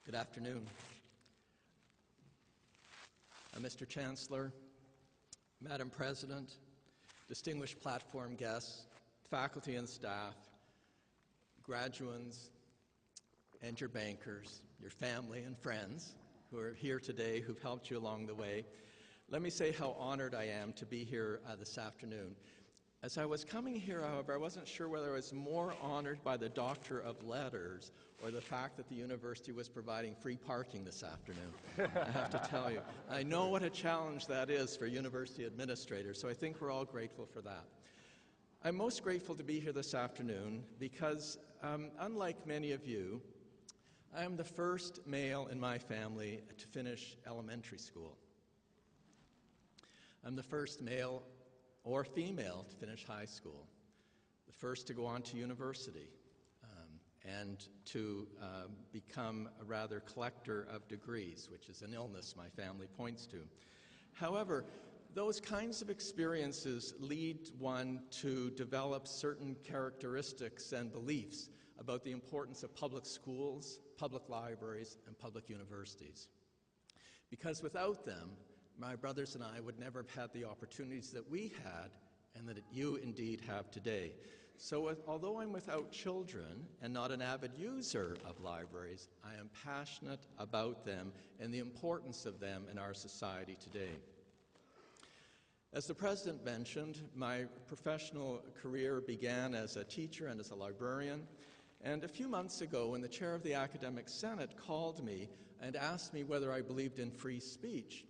Good afternoon. Mr. Chancellor, Madam President, distinguished platform guests, faculty and staff, graduands, and your bankers, your family and friends who are here today, who've helped you along the way. Let me say how honored I am to be here this afternoon. As I was coming here, however, I wasn't sure whether I was more honored by the Doctor of Letters or the fact that the university was providing free parking this afternoon. I have to tell you, I know what a challenge that is for university administrators, so I think we're all grateful for that. I'm most grateful to be here this afternoon because, unlike many of you, I am the first male in my family to finish elementary school. I'm the first male or female to finish high school, the first to go on to university, and to become a rather collector of degrees, which is an illness my family points to. However, those kinds of experiences lead one to develop certain characteristics and beliefs about the importance of public schools, public libraries, and public universities. Because without them, my brothers and I would never have had the opportunities that we had and that you indeed have today. So although I'm without children and not an avid user of libraries, I am passionate about them and the importance of them in our society today. As the President mentioned, my professional career began as a teacher and as a librarian. And a few months ago, when the chair of the Academic Senate called me and asked me whether I believed in free speech,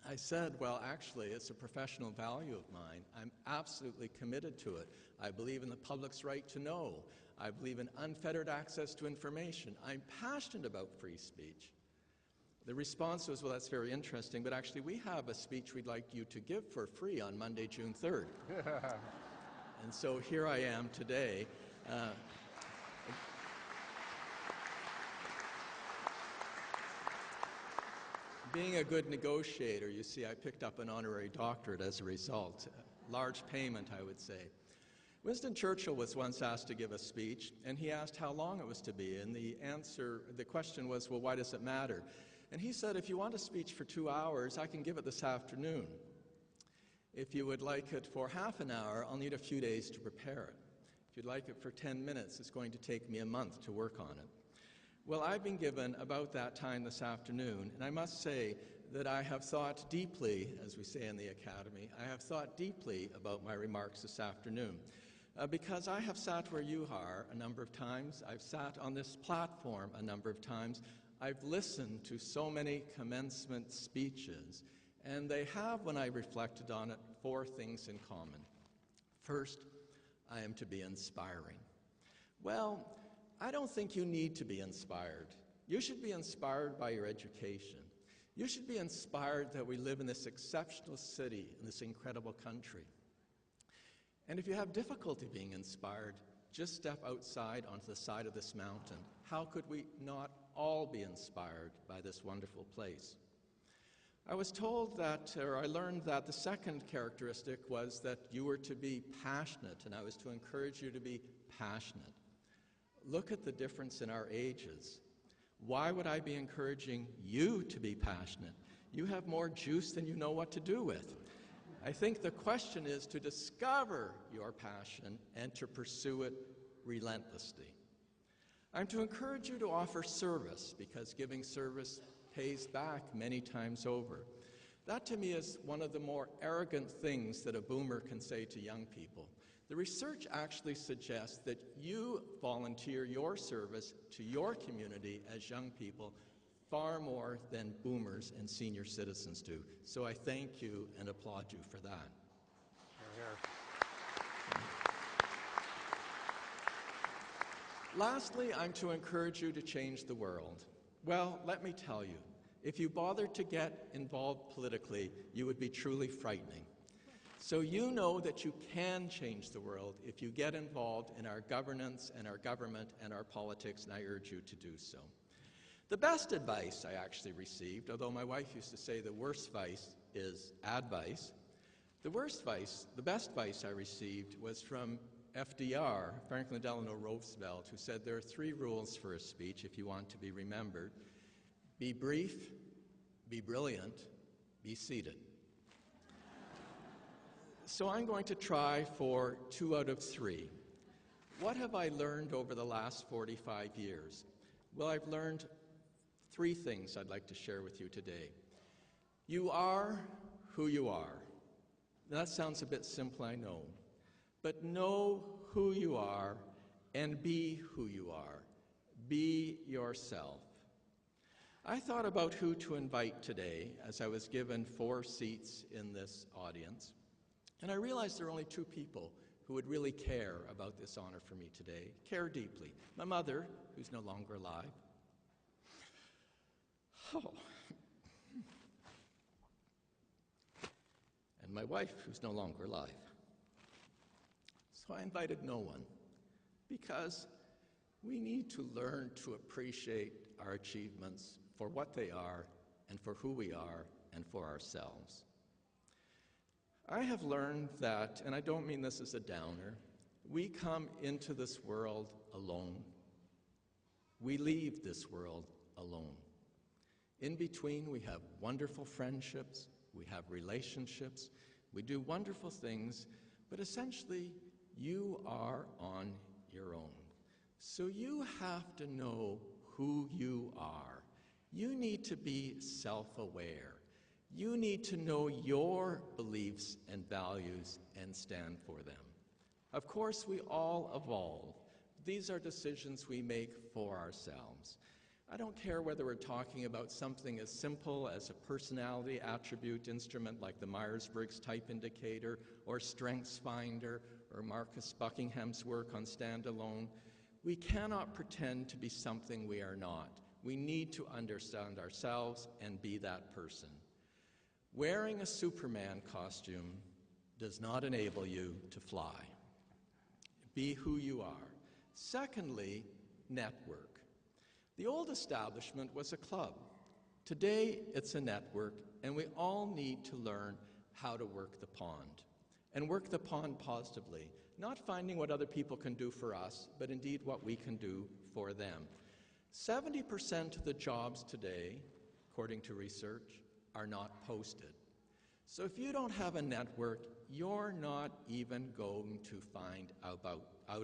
I said, well, actually, it's a professional value of mine. I'm absolutely committed to it. I believe in the public's right to know. I believe in unfettered access to information. I'm passionate about free speech. The response was, well, that's very interesting, but actually we have a speech we'd like you to give for free on Monday, June 3rd. And so here I am today. Being a good negotiator, you see, I picked up an honorary doctorate as a result. A large payment, I would say. Winston Churchill was once asked to give a speech, and he asked how long it was to be, and the question was, well, why does it matter? And he said, if you want a speech for 2 hours, I can give it this afternoon. If you would like it for half an hour, I'll need a few days to prepare it. If you'd like it for 10 minutes, it's going to take me a month to work on it. Well, I've been given about that time this afternoon, and I must say that I have thought deeply, as we say in the Academy, I have thought deeply about my remarks this afternoon. Because I have sat where you are a number of times, I've sat on this platform a number of times, I've listened to so many commencement speeches, and they have, when I reflected on it, 4 things in common. First, I am to be inspiring. Well, I don't think you need to be inspired. You should be inspired by your education. You should be inspired that we live in this exceptional city, in this incredible country. And if you have difficulty being inspired, just step outside onto the side of this mountain. How could we not all be inspired by this wonderful place? I was told that, or I learned that the second characteristic was that you were to be passionate, and I was to encourage you to be passionate. Look at the difference in our ages. Why would I be encouraging you to be passionate? You have more juice than you know what to do with. I think the question is to discover your passion and to pursue it relentlessly. I'm to encourage you to offer service because giving service pays back many times over. That to me is one of the more arrogant things that a boomer can say to young people. The research actually suggests that you volunteer your service to your community as young people far more than boomers and senior citizens do. So I thank you and applaud you for that. Lastly, I'm to encourage you to change the world. Well, let me tell you, if you bothered to get involved politically, you would be truly frightening. So you know that you can change the world if you get involved in our governance and our government and our politics, and I urge you to do so. The best advice I actually received, although my wife used to say the worst advice is advice, the best advice I received was from FDR, Franklin Delano Roosevelt, who said there are 3 rules for a speech if you want to be remembered. Be brief, be brilliant, be seated. So I'm going to try for 2 out of 3. What have I learned over the last 45 years? Well, I've learned 3 things I'd like to share with you today. You are who you are. That sounds a bit simple, I know. But know who you are and be who you are. Be yourself. I thought about who to invite today as I was given 4 seats in this audience. And I realized there are only 2 people who would really care about this honor for me today, care deeply. My mother, who's no longer alive. Oh. And my wife, who's no longer alive. So I invited no one, because we need to learn to appreciate our achievements for what they are and for who we are and for ourselves. I have learned that, and I don't mean this as a downer, we come into this world alone. We leave this world alone. In between, we have wonderful friendships, we have relationships, we do wonderful things, but essentially, you are on your own. So you have to know who you are. You need to be self-aware. You need to know your beliefs and values and stand for them. Of course, we all evolve. These are decisions we make for ourselves. I don't care whether we're talking about something as simple as a personality attribute instrument like the Myers-Briggs Type Indicator or Strengths Finder or Marcus Buckingham's work on standalone. We cannot pretend to be something we are not. We need to understand ourselves and be that person. Wearing a Superman costume does not enable you to fly. Be who you are. Secondly, network. The old establishment was a club. Today, it's a network, and we all need to learn how to work the pond. And work the pond positively, not finding what other people can do for us, but indeed what we can do for them. 70% of the jobs today, according to research, are not posted. So if you don't have a network, you're not even going to find out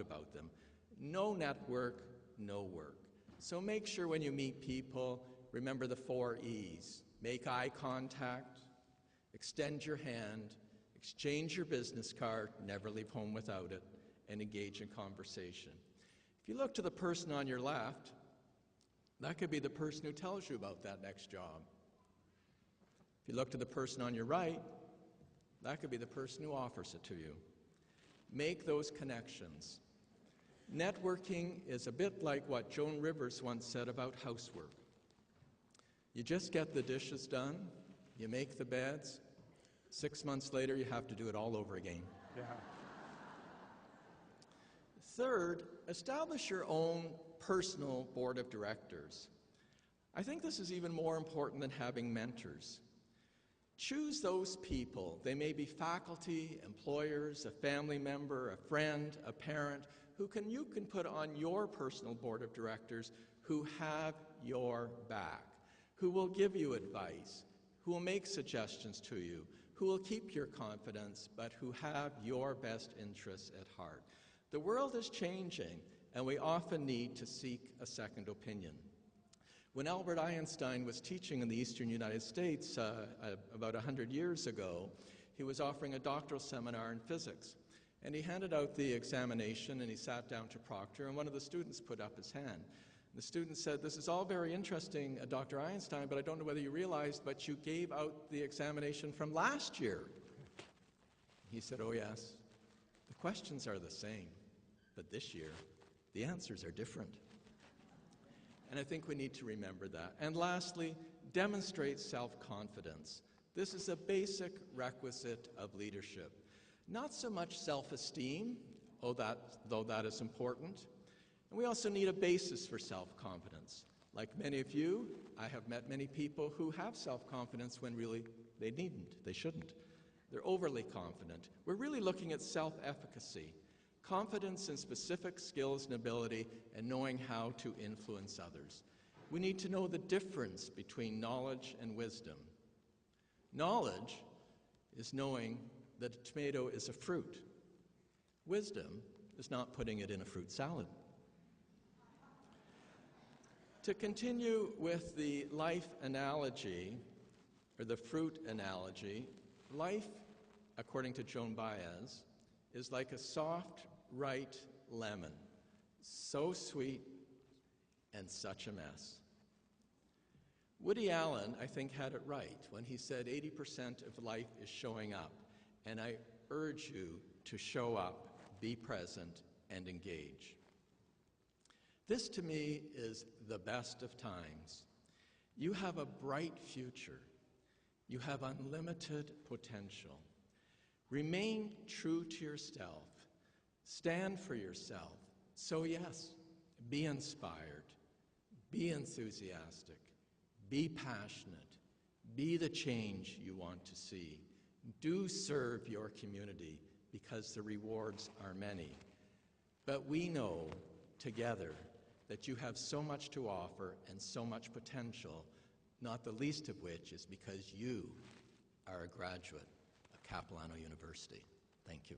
about them. No network, no work. So make sure when you meet people, remember the 4 E's. Make eye contact, extend your hand, exchange your business card, never leave home without it, and engage in conversation. If you look to the person on your left, that could be the person who tells you about that next job. If you look to the person on your right, that could be the person who offers it to you. Make those connections. Networking is a bit like what Joan Rivers once said about housework. You just get the dishes done, you make the beds, 6 months later you have to do it all over again. Yeah. Third, establish your own personal board of directors. I think this is even more important than having mentors. Choose those people. They may be faculty, employers, a family member, a friend, a parent, you can put on your personal board of directors who have your back, who will give you advice, who will make suggestions to you, who will keep your confidence, but who have your best interests at heart. The world is changing, and we often need to seek a second opinion. When Albert Einstein was teaching in the eastern United States about 100 years ago, he was offering a doctoral seminar in physics. And he handed out the examination, and he sat down to proctor, and one of the students put up his hand. The student said, "This is all very interesting, Dr. Einstein, but I don't know whether you realized, but you gave out the examination from last year." He said, "Oh, yes. The questions are the same, but this year, the answers are different." And I think we need to remember that. And lastly, demonstrate self-confidence. This is a basic requisite of leadership. Not so much self-esteem, though that is important. And we also need a basis for self-confidence. Like many of you, I have met many people who have self-confidence when really they needn't, they shouldn't. They're overly confident. We're really looking at self-efficacy, confidence in specific skills and ability, and knowing how to influence others. We need to know the difference between knowledge and wisdom. Knowledge is knowing that a tomato is a fruit. Wisdom is not putting it in a fruit salad. To continue with the life analogy, or the fruit analogy, life, according to Joan Baez, is like a soft, ripe lemon, so sweet and such a mess. Woody Allen, I think, had it right when he said 80% of life is showing up, and I urge you to show up, be present, and engage. This, to me, is the best of times. You have a bright future. You have unlimited potential. Remain true to yourself. Stand for yourself. So yes, be inspired. Be enthusiastic. Be passionate. Be the change you want to see. Do serve your community because the rewards are many. But we know together that you have so much to offer and so much potential, not the least of which is because you are a graduate of Capilano University. Thank you.